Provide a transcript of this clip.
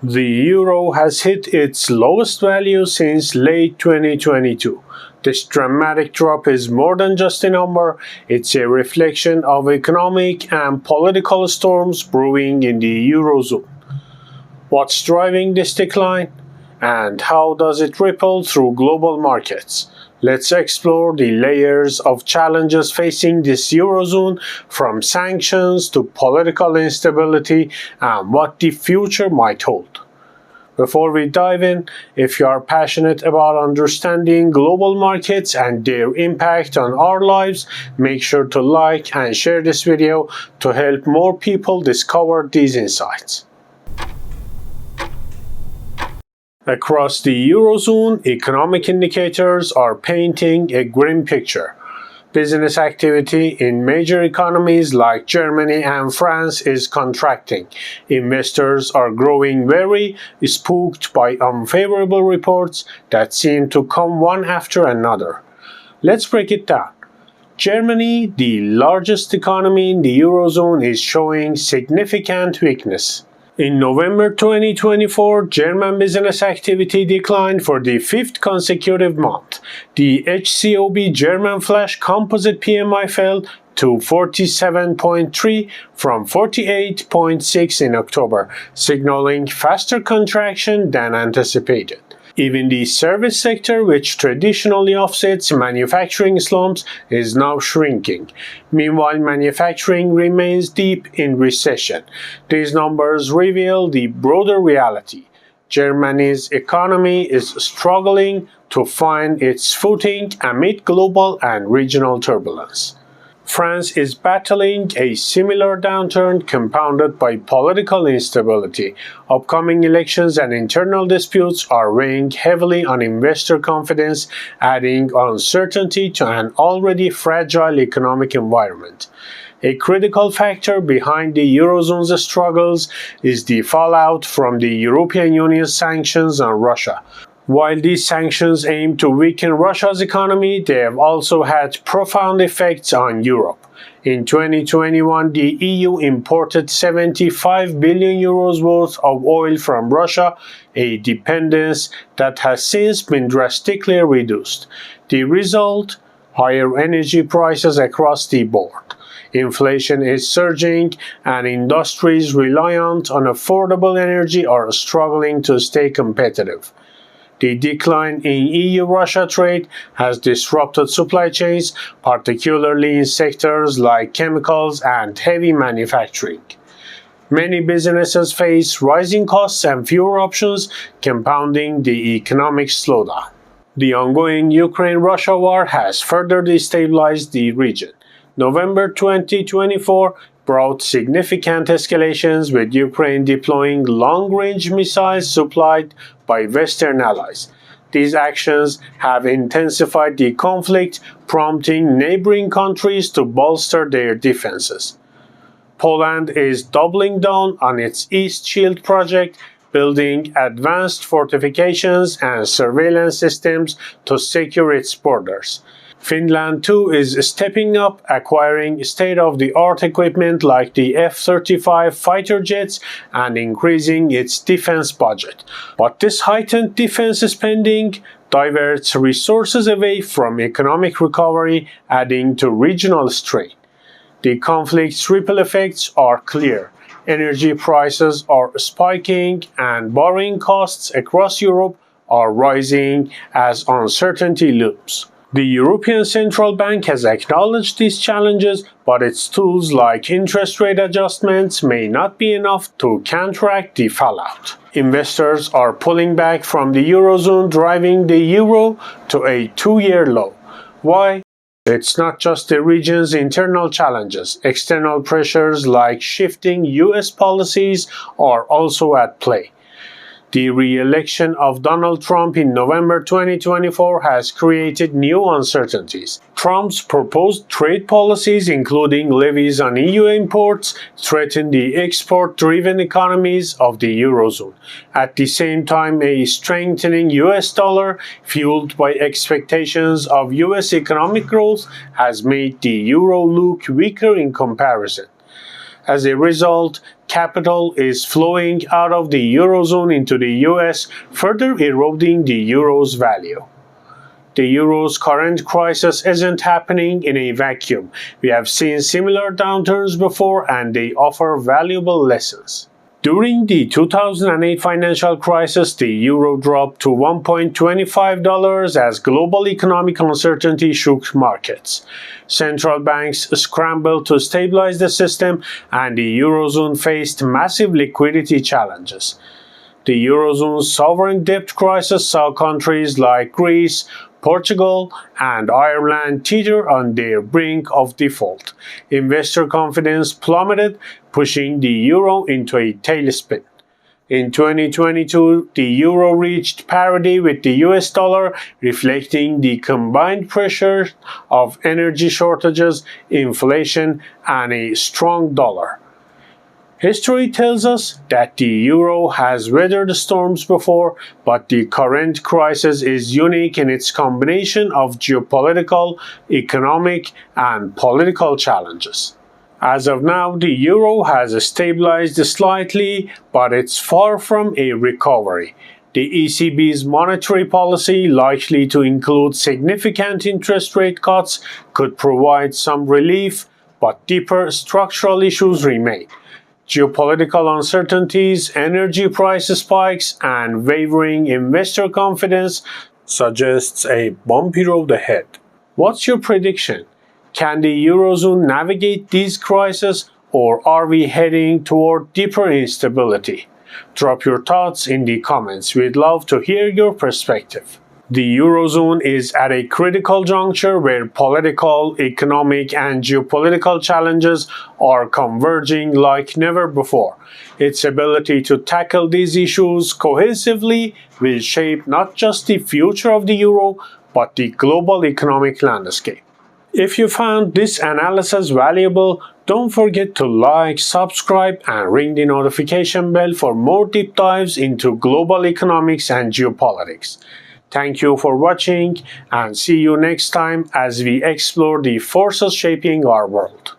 The euro has hit its lowest value since late 2022. This dramatic drop is more than just a number, it's a reflection of economic and political storms brewing in the Eurozone. What's driving this decline? And how does it ripple through global markets? Let's explore the layers of challenges facing this Eurozone, from sanctions to political instability and what the future might hold. Before we dive in, if you are passionate about understanding global markets and their impact on our lives, make sure to like and share this video to help more people discover these insights. Across the Eurozone, economic indicators are painting a grim picture. Business activity in major economies like Germany and France is contracting. Investors are growing wary, spooked by unfavorable reports that seem to come one after another. Let's break it down. Germany, the largest economy in the Eurozone, is showing significant weakness. In November 2024, German business activity declined for the fifth consecutive month. The HCOB German Flash Composite PMI fell to 47.3 from 48.6 in October, signaling faster contraction than anticipated. Even the service sector, which traditionally offsets manufacturing slumps, is now shrinking. Meanwhile, manufacturing remains deep in recession. These numbers reveal the broader reality. Germany's economy is struggling to find its footing amid global and regional turbulence. France is battling a similar downturn compounded by political instability. Upcoming elections and internal disputes are weighing heavily on investor confidence, adding uncertainty to an already fragile economic environment. A critical factor behind the Eurozone's struggles is the fallout from the European Union's sanctions on Russia. While these sanctions aim to weaken Russia's economy, they have also had profound effects on Europe. In 2021, the EU imported 75 billion euros worth of oil from Russia, a dependence that has since been drastically reduced. The result? Higher energy prices across the board. Inflation is surging, and industries reliant on affordable energy are struggling to stay competitive. The decline in EU-Russia trade has disrupted supply chains, particularly in sectors like chemicals and heavy manufacturing. Many businesses face rising costs and fewer options, compounding the economic slowdown. The ongoing Ukraine-Russia war has further destabilized the region. November 2024 brought significant escalations, with Ukraine deploying long-range missiles supplied by Western allies. These actions have intensified the conflict, prompting neighboring countries to bolster their defenses. Poland is doubling down on its East Shield project, building advanced fortifications and surveillance systems to secure its borders. Finland too is stepping up, acquiring state-of-the-art equipment like the F-35 fighter jets and increasing its defense budget. But this heightened defense spending diverts resources away from economic recovery, adding to regional strain. The conflict's ripple effects are clear. Energy prices are spiking, and borrowing costs across Europe are rising as uncertainty looms. The European Central Bank has acknowledged these challenges, but its tools like interest rate adjustments may not be enough to counteract the fallout. Investors are pulling back from the Eurozone, driving the euro to a two-year low. Why? It's not just the region's internal challenges. External pressures like shifting US policies are also at play. The re-election of Donald Trump in November 2024 has created new uncertainties. Trump's proposed trade policies, including levies on EU imports, threaten the export-driven economies of the Eurozone. At the same time, a strengthening US dollar, fueled by expectations of US economic growth, has made the euro look weaker in comparison. As a result, capital is flowing out of the Eurozone into the US, further eroding the Euro's value. The Euro's current crisis isn't happening in a vacuum. We have seen similar downturns before, and they offer valuable lessons. During the 2008 financial crisis, the euro dropped to $1.25 as global economic uncertainty shook markets. Central banks scrambled to stabilize the system, and the Eurozone faced massive liquidity challenges. The Eurozone's sovereign debt crisis saw countries like Greece, Portugal, and Ireland teeter on their brink of default. Investor confidence plummeted, pushing the euro into a tailspin. In 2022, the euro reached parity with the US dollar, reflecting the combined pressures of energy shortages, inflation, and a strong dollar. History tells us that the euro has weathered storms before, but the current crisis is unique in its combination of geopolitical, economic, and political challenges. As of now, the euro has stabilized slightly, but it's far from a recovery. The ECB's monetary policy, likely to include significant interest rate cuts, could provide some relief, but deeper structural issues remain. Geopolitical uncertainties, energy price spikes, and wavering investor confidence suggests a bumpy road ahead. What's your prediction? Can the Eurozone navigate these crises, or are we heading toward deeper instability? Drop your thoughts in the comments. We'd love to hear your perspective. The Eurozone is at a critical juncture where political, economic, and geopolitical challenges are converging like never before. Its ability to tackle these issues cohesively will shape not just the future of the euro, but the global economic landscape. If you found this analysis valuable, don't forget to like, subscribe, and ring the notification bell for more deep dives into global economics and geopolitics. Thank you for watching, and see you next time as we explore the forces shaping our world.